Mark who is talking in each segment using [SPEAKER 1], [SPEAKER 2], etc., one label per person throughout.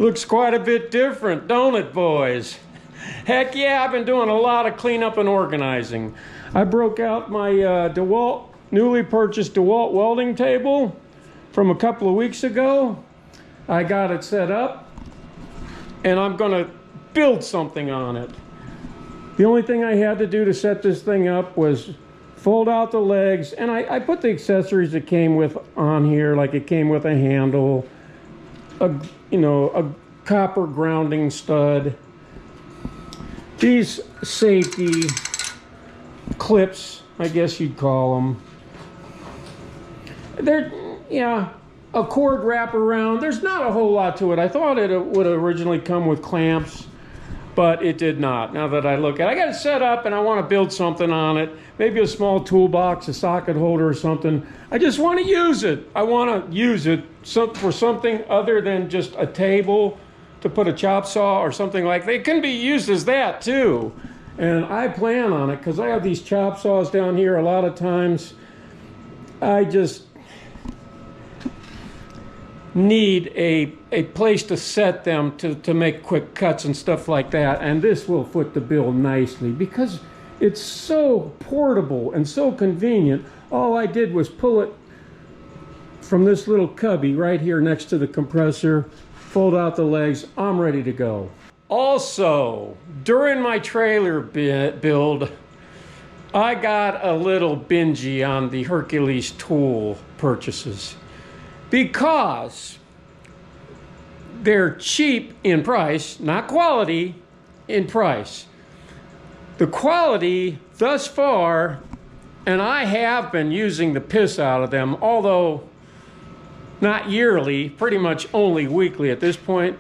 [SPEAKER 1] Looks quite a bit different, don't it, boys? Heck yeah, I've been doing a lot of cleanup and organizing. I broke out my newly purchased DeWalt welding table from a couple of weeks ago. I got it set up, and I'm gonna build something on it. The only thing I had to do to set this thing up was fold out the legs, and I put the accessories it came with on here, like it came with a handle, a copper grounding stud, these safety clips, I guess you'd call them. They're, a cord wrap around. There's not a whole lot to it. I thought it would originally come with clamps, but it did not. Now that I look at it, I got it set up and I want to build something on it. Maybe a small toolbox, a socket holder or something. I just want to use it. I want to use it for something other than just a table to put a chop saw or something like that. It can be used as that too. And I plan on it because I have these chop saws down here a lot of times. I just need a place to set them to make quick cuts and stuff like that, and this will foot the bill nicely because it's so portable and so convenient. All I did was pull it from this little cubby right here next to the compressor, fold out the legs, I'm ready to go. Also, during my trailer build, I got a little bingy on the Hercules tool purchases, because they're cheap in price, not quality, in price. The quality thus far, and I have been using the piss out of them, although not yearly, pretty much only weekly at this point.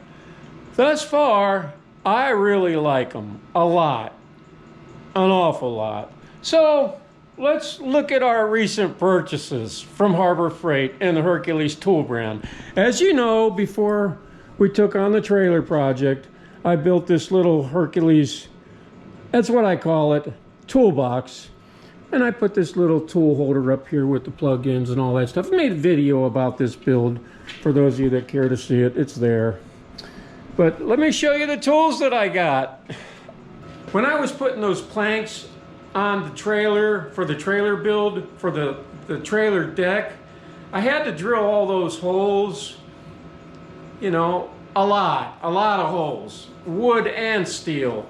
[SPEAKER 1] Thus far, I really like them a lot, an awful lot. So let's look at our recent purchases from Harbor Freight and the Hercules tool brand. As you know, before we took on the trailer project, I built this little Hercules, that's what I call it, toolbox. And I put this little tool holder up here with the plug-ins and all that stuff. I made a video about this build for those of you that care to see it. It's there. But let me show you the tools that I got. When I was putting those planks on the trailer for the trailer build, for the trailer deck, I had to drill all those holes, a lot of holes, wood and steel.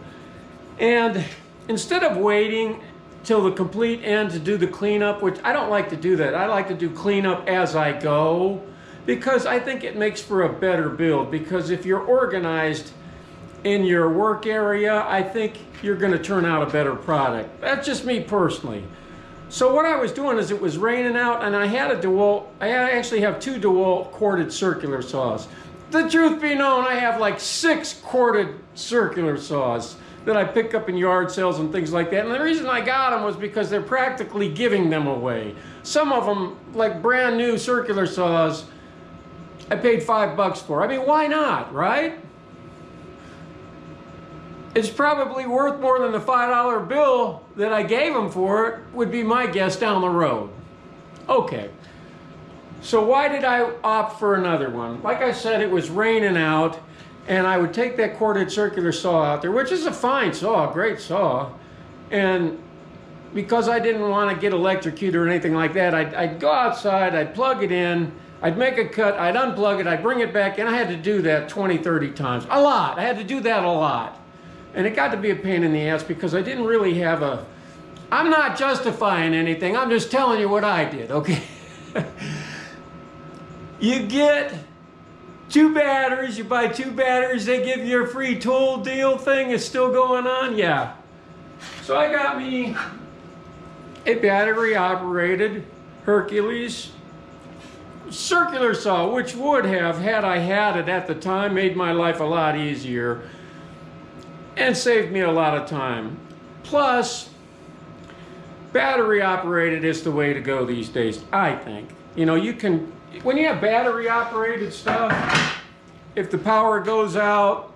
[SPEAKER 1] And instead of waiting till the complete end to do the cleanup, which I don't like to do that. I like to do cleanup as I go, because I think it makes for a better build. Because if you're organized in your work area, I think you're going to turn out a better product. That's just me personally. So what I was doing is, it was raining out, and I had a DeWalt, I actually have two DeWalt corded circular saws. The truth be known, I have like 6 corded circular saws that I pick up in yard sales and things like that. And the reason I got them was because they're practically giving them away. Some of them, like brand new circular saws, I paid $5 for. I mean, why not, right? It's probably worth more than the $5 bill that I gave them for it, would be my guess down the road. Okay, so why did I opt for another one? Like I said, it was raining out, and I would take that corded circular saw out there, which is a fine saw, a great saw. And because I didn't want to get electrocuted or anything like that, I'd go outside, I'd plug it in, I'd make a cut, I'd unplug it, I'd bring it back, and I had to do that 20, 30 times. A lot. I had to do that a lot. And it got to be a pain in the ass because I didn't really have a... I'm not justifying anything, I'm just telling you what I did, okay? You get 2 batteries, you buy 2 batteries, they give you a free tool deal thing. Is still going on? Yeah. So I got me a battery operated Hercules circular saw, which would have, had I had it at the time, made my life a lot easier and saved me a lot of time. Plus, battery operated is the way to go these days, I think. You can, when you have battery operated stuff, if the power goes out,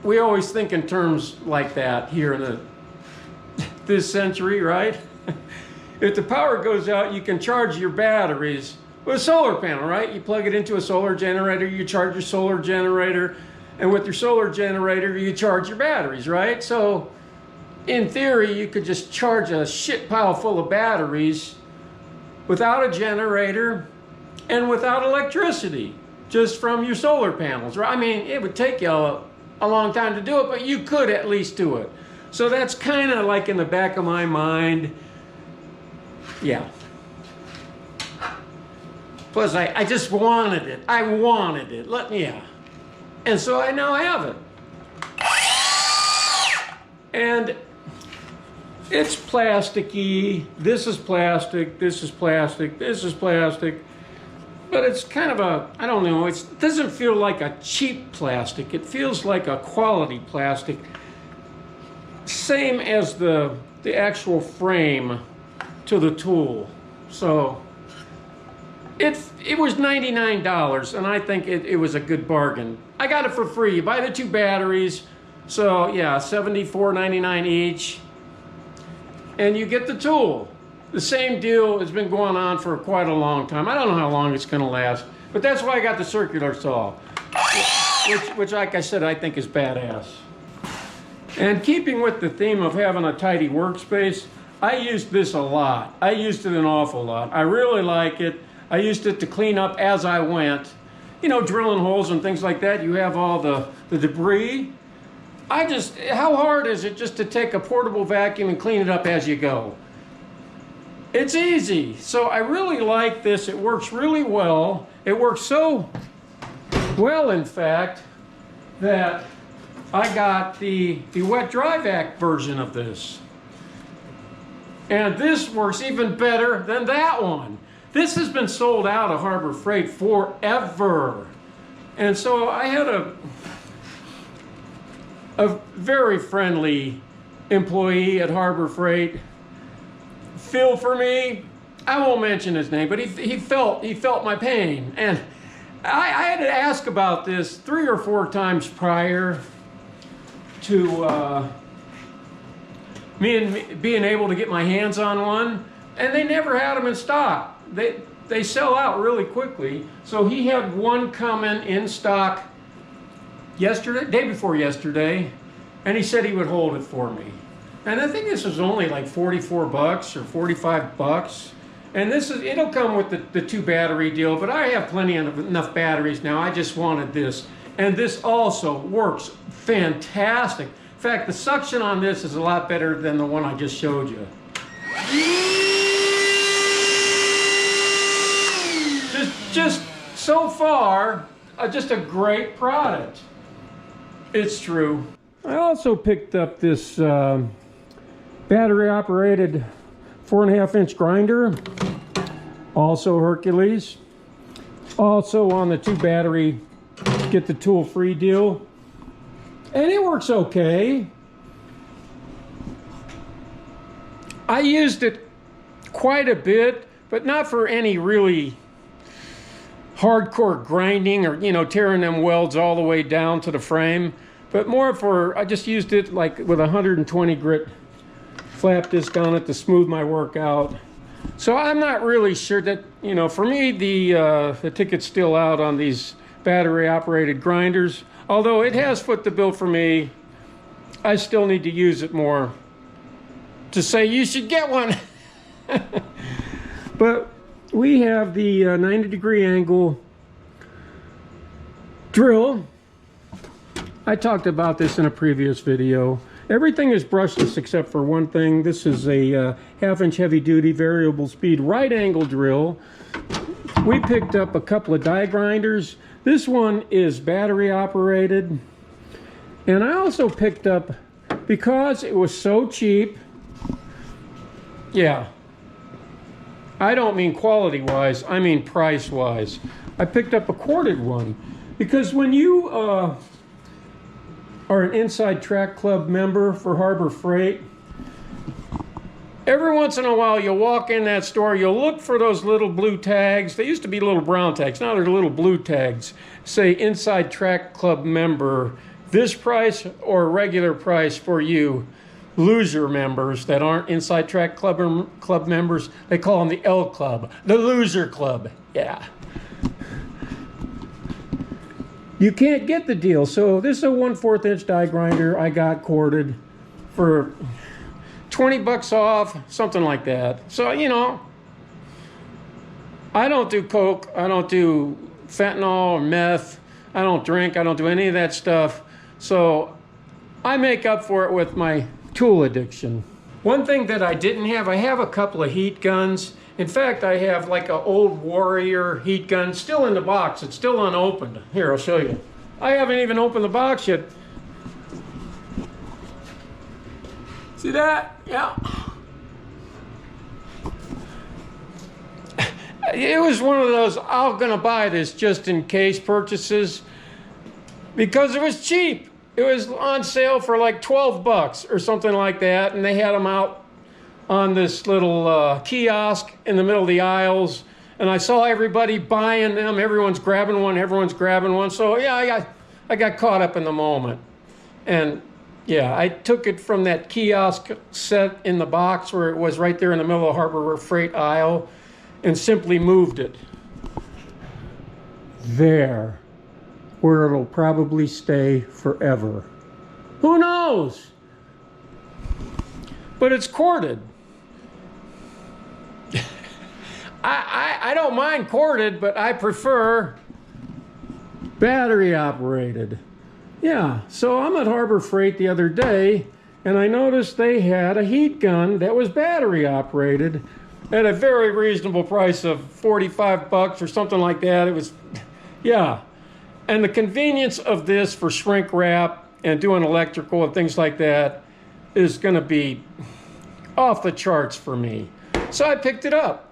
[SPEAKER 1] we always think in terms like that here in this century, right? If the power goes out, you can charge your batteries with a solar panel, right? You plug it into a solar generator, you charge your solar generator, And with your solar generator, you charge your batteries, right? So in theory, you could just charge a shit pile full of batteries without a generator and without electricity, just from your solar panels, right? I mean, it would take you a long time to do it, but you could at least do it. So that's kind of like in the back of my mind. Yeah. Plus, I just wanted it. I wanted it. Yeah. And so I now have it. And it's plasticky. This is plastic. This is plastic. This is plastic. But it's kind of a, I don't know, it doesn't feel like a cheap plastic. It feels like a quality plastic. Same as the actual frame to the tool. So it was $99, and I think it was a good bargain. I got it for free. You buy the 2 batteries, so yeah, $74.99 each, and you get the tool. The same deal has been going on for quite a long time. I don't know how long it's going to last, but that's why I got the circular saw, which like I said, I think is badass. And keeping with the theme of having a tidy workspace, I used this a lot. I used it an awful lot. I really like it. I used it to clean up as I went. You know, drilling holes and things like that. You have all the debris. How hard is it just to take a portable vacuum and clean it up as you go? It's easy. So I really like this. It works really well. It works so well, in fact, that I got the wet dry vac version of this. And this works even better than that one. This has been sold out of Harbor Freight forever. And so I had a very friendly employee at Harbor Freight feel for me. I won't mention his name, but he felt my pain. And I had to ask about this 3 or 4 times prior to me being able to get my hands on one, and they never had them in stock. They sell out really quickly. So he had one coming in stock yesterday, day before yesterday, and he said he would hold it for me. And I think this was only like 44 bucks or 45 bucks. And it'll come with the 2 battery deal, but I have plenty of enough batteries now. I just wanted this. And this also works fantastic. In fact, the suction on this is a lot better than the one I just showed you. Just so far, just a great product. It's true. I also picked up this battery operated 4.5-inch grinder, also Hercules, also on the 2 battery get the tool free deal, and it works okay. I used it quite a bit, but not for any really hardcore grinding or, you know, tearing them welds all the way down to the frame, but more for, I just used it like with 120 grit flap disc on it to smooth my work out. So I'm not really sure that, you know, for me the ticket's still out on these battery operated grinders. Although it has foot the bill for me, I still need to use it more to say you should get one. But we have the 90-degree angle drill. I talked about this in a previous video. Everything is brushless except for one thing. This is a 1/2-inch heavy-duty variable speed right angle drill. We picked up a couple of die grinders. This one is battery operated. And I also picked up, because it was so cheap, yeah, I don't mean quality-wise, I mean price-wise. I picked up a corded one, because when you are an Inside Track Club member for Harbor Freight, every once in a while you'll walk in that store, you'll look for those little blue tags. They used to be little brown tags, now they're little blue tags. Say Inside Track Club member, this price or regular price for you loser members that aren't Inside Track Club members. They call them the L Club, the loser club. Yeah. you can't get the deal. So this is a 1/4 inch die grinder I got corded for 20 bucks off, something like that. So, you know, I don't do coke, I don't do fentanyl or meth, I don't drink, I don't do any of that stuff. So I make up for it with my tool addiction. One thing that I didn't have, I have a couple of heat guns. In fact, I have like an old Warrior heat gun still in the box. It's still unopened. Here, I'll show you. I haven't even opened the box yet. See that? Yeah. It was one of those, I'm gonna buy this just in case purchases because it was cheap. It was on sale for like 12 bucks or something like that, and they had them out on this little kiosk in the middle of the aisles, and I saw everybody buying them. Everyone's grabbing one. So yeah, I got caught up in the moment, and yeah, I took it from that kiosk set in the box where it was right there in the middle of the Harbor Freight aisle, and simply moved it there, where it'll probably stay forever. Who knows? But it's corded. I don't mind corded, but I prefer battery operated. Yeah, so I'm at Harbor Freight the other day, and I noticed they had a heat gun that was battery operated at a very reasonable price of 45 bucks or something like that. It was, yeah. And the convenience of this for shrink wrap and doing electrical and things like that is going to be off the charts for me. So I picked it up.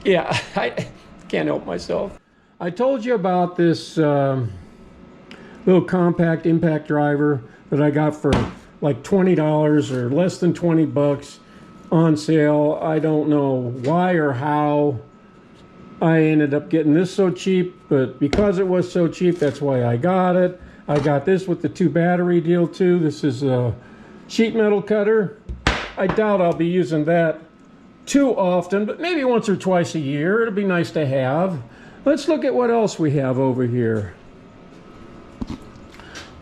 [SPEAKER 1] Yeah, I can't help myself. I told you about this little compact impact driver that I got for like $20 or less than 20 bucks on sale. I don't know why or how I ended up getting this so cheap, but because it was so cheap, that's why I got it. I got this with the 2 battery deal too. This is a sheet metal cutter. I doubt I'll be using that too often, but maybe once or twice a year. It'll be nice to have. Let's look at what else we have over here.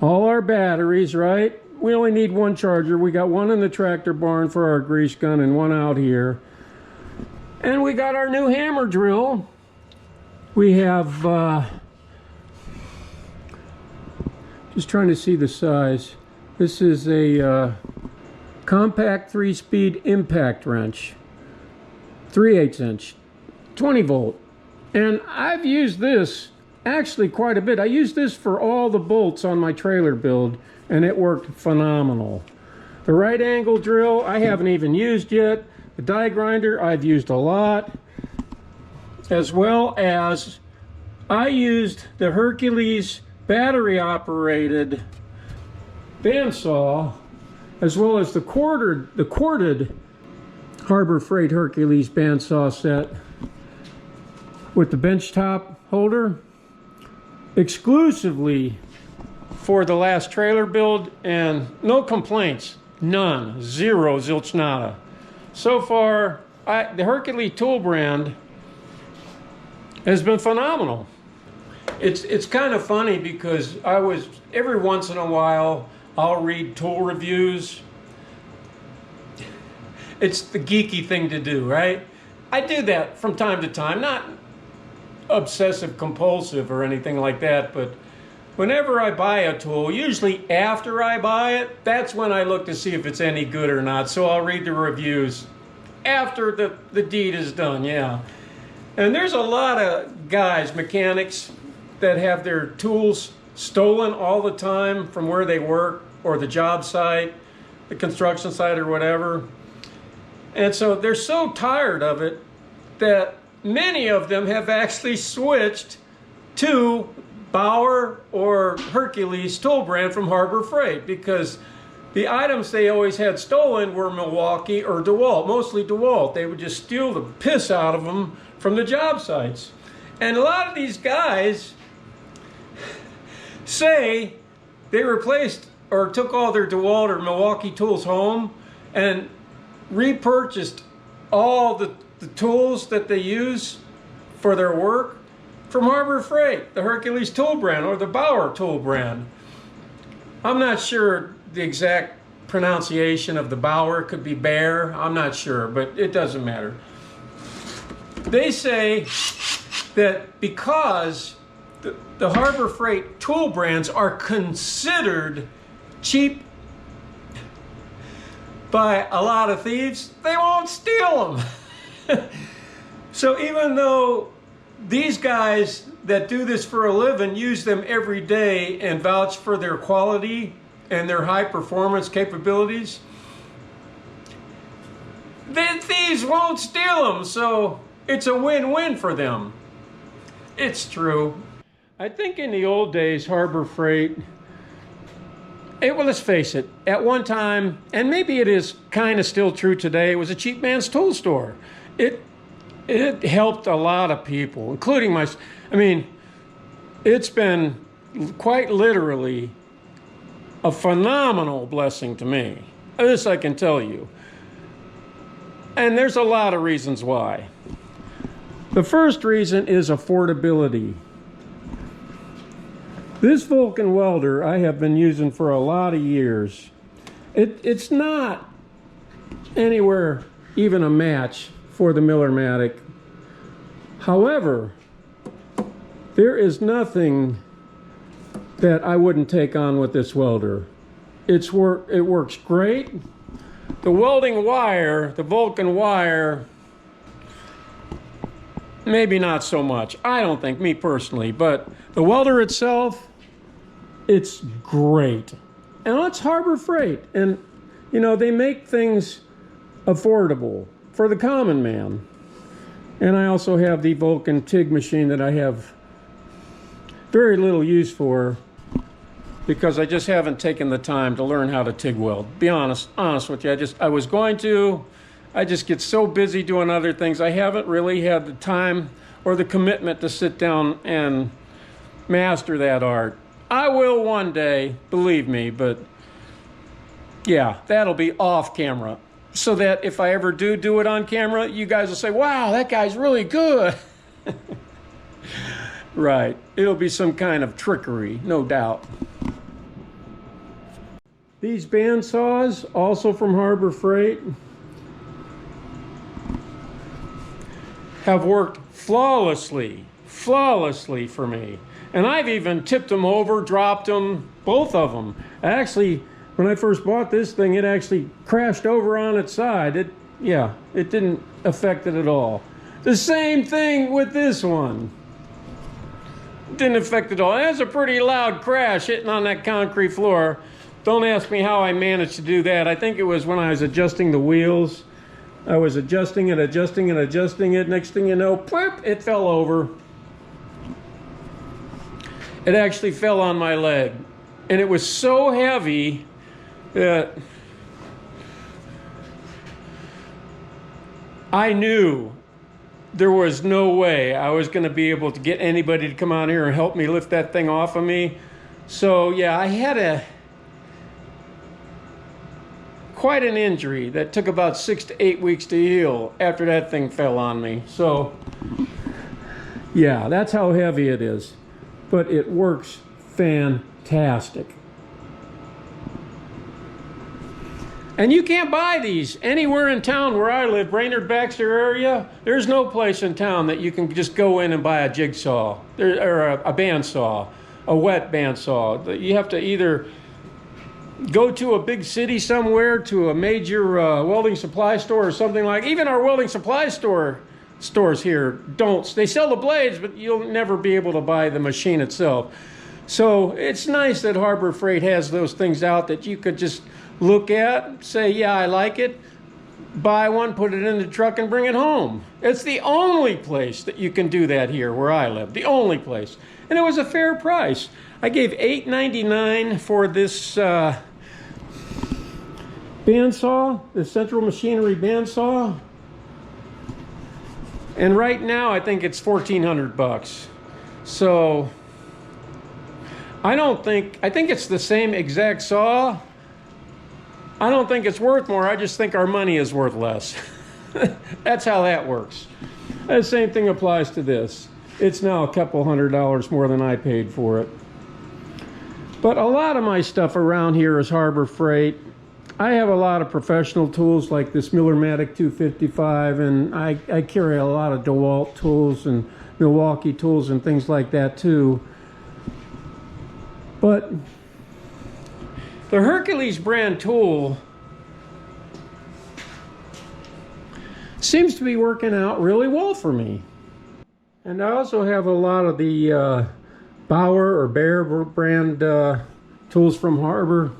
[SPEAKER 1] All our batteries, right? We only need one charger. We got one in the tractor barn for our grease gun and one out here. And we got our new hammer drill. We have, just trying to see the size. This is a compact 3-speed impact wrench. 3/8 inch, 20 volt. And I've used this actually quite a bit. I used this for all the bolts on my trailer build, and it worked phenomenal. The right angle drill I haven't even used yet. The die grinder I've used a lot, as well as I used the Hercules battery operated bandsaw, as well as the corded Harbor Freight Hercules bandsaw set with the benchtop holder, exclusively for the last trailer build, and no complaints, none, zero, zilch nada. So far, the Hercules tool brand has been phenomenal. It's kind of funny because every once in a while, I'll read tool reviews. It's the geeky thing to do, right? I do that from time to time, not obsessive compulsive or anything like that, but whenever I buy a tool, usually after I buy it, that's when I look to see if it's any good or not. So I'll read the reviews after the deed is done, yeah. And there's a lot of guys, mechanics, that have their tools stolen all the time from where they work or the job site, the construction site or whatever. And so they're so tired of it that many of them have actually switched to Bauer or Hercules tool brand from Harbor Freight, because the items they always had stolen were Milwaukee or DeWalt, mostly DeWalt. They would just steal the piss out of them from the job sites. And a lot of these guys say they replaced or took all their DeWalt or Milwaukee tools home and repurchased all the tools that they use for their work from Harbor Freight, the Hercules tool brand or the Bauer tool brand. I'm not sure the exact pronunciation of the Bauer. It could be Bear, I'm not sure, but it doesn't matter. They say that because the Harbor Freight tool brands are considered cheap by a lot of thieves, they won't steal them. So even though these guys that do this for a living use them every day and vouch for their quality and their high performance capabilities, the thieves won't steal them, so it's a win-win for them. It's true. I think in the old days, Harbor Freight, well, let's face it, at one time, and maybe it is kind of still true today, it was a cheap man's tool store. It helped a lot of people, including I mean, it's been quite literally a phenomenal blessing to me. This I can tell you. And there's a lot of reasons why. The first reason is affordability. This Vulcan welder I have been using for a lot of years. It's not anywhere even a match for the Miller-Matic. However, there is nothing that I wouldn't take on with this welder. It works great. The welding wire, the Vulcan wire, maybe not so much. I don't think, me personally, but the welder itself, it's great. And it's Harbor Freight. And, you know, they make things affordable for the common man. And I also have the Vulcan TIG machine that I have very little use for because I just haven't taken the time to learn how to TIG weld. Be honest with you, I was going to. I just get so busy doing other things. I haven't really had the time or the commitment to sit down and master that art. I will one day, believe me, but yeah, that'll be off camera. So that if I ever do it on camera, you guys will say, wow, that guy's really good. Right, it'll be some kind of trickery, no doubt. These band saws, also from Harbor Freight, have worked flawlessly for me. And I've even tipped them over, dropped them, both of them. Actually, when I first bought this thing, it actually crashed over on its side. It didn't affect it at all. The same thing with this one. Didn't affect it at all. It was a pretty loud crash hitting on that concrete floor. Don't ask me how I managed to do that. I think it was when I was adjusting the wheels. I was adjusting it. Next thing you know, pwip, it fell over. It actually fell on my leg. And it was so heavy that I knew there was no way I was going to be able to get anybody to come out here and help me lift that thing off of me. So yeah, I had quite an injury that took about 6 to 8 weeks to heal after that thing fell on me. So yeah, that's how heavy it is. But it works fantastic. And you can't buy these anywhere in town where I live, Brainerd Baxter area. There's no place in town that you can just go in and buy a jigsaw or a bandsaw, a wet bandsaw. You have to either go to a big city somewhere, to a major welding supply store or something like. Even our welding supply stores here don't. They sell the blades, but you'll never be able to buy the machine itself. So it's nice that Harbor Freight has those things out that you could just look at, say, yeah, I like it, buy one, put it in the truck, and bring it home. It's the only place that you can do that here where I live, the only place. And it was a fair price. I gave $8.99 for this bandsaw, the Central Machinery bandsaw. And right now, I think it's $1,400. So I think it's the same exact saw. I don't think it's worth more. I just think our money is worth less. That's how that works. The same thing applies to this. it's now a couple $100 more than I paid for it. But a lot of my stuff around here is Harbor Freight. I have a lot of professional tools like this Miller-Matic 255, and I carry a lot of DeWalt tools and Milwaukee tools and things like that too. But the Hercules brand tool seems to be working out really well for me. And I also have a lot of the Bauer or Bear brand tools from Harbor,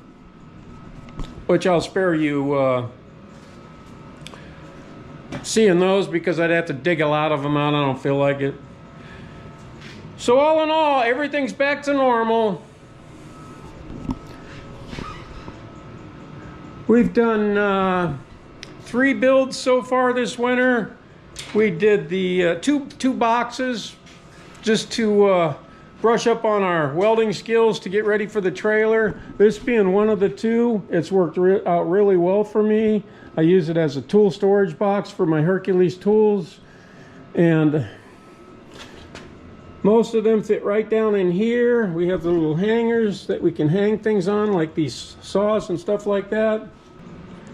[SPEAKER 1] which I'll spare you seeing those because I'd have to dig a lot of them out. I don't feel like it. So all in all, everything's back to normal. We've done 3 builds so far this winter. We did the two boxes just to brush up on our welding skills to get ready for the trailer. This being one of the 2, it's worked out really well for me. I use it as a tool storage box for my Hercules tools, and most of them fit right down in here. We have the little hangers that we can hang things on, like these saws and stuff like that.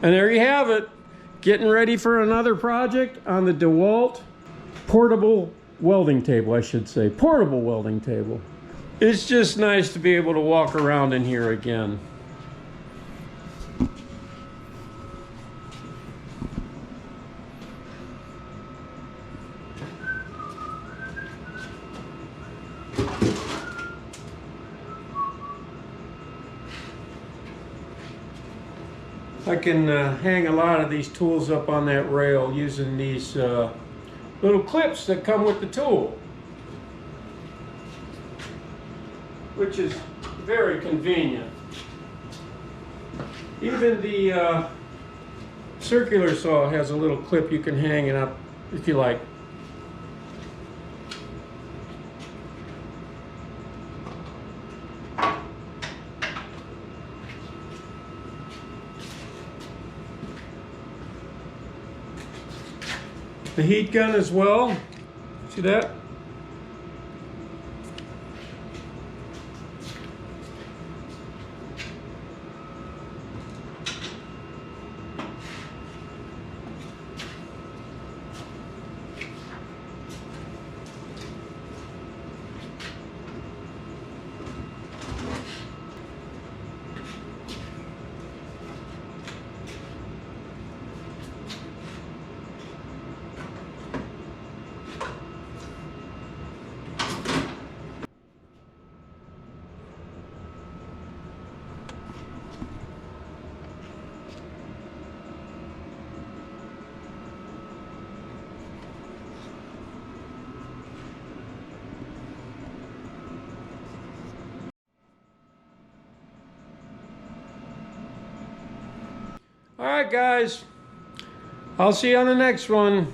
[SPEAKER 1] And there you have it. Getting ready for another project on the DeWalt portable welding table, I should say. Portable welding table. It's just nice to be able to walk around in here again. I can hang a lot of these tools up on that rail using these little clips that come with the tool, which is very convenient. Even the circular saw has a little clip you can hang it up if you like. The heat gun as well. See that? All right, guys. I'll see you on the next one.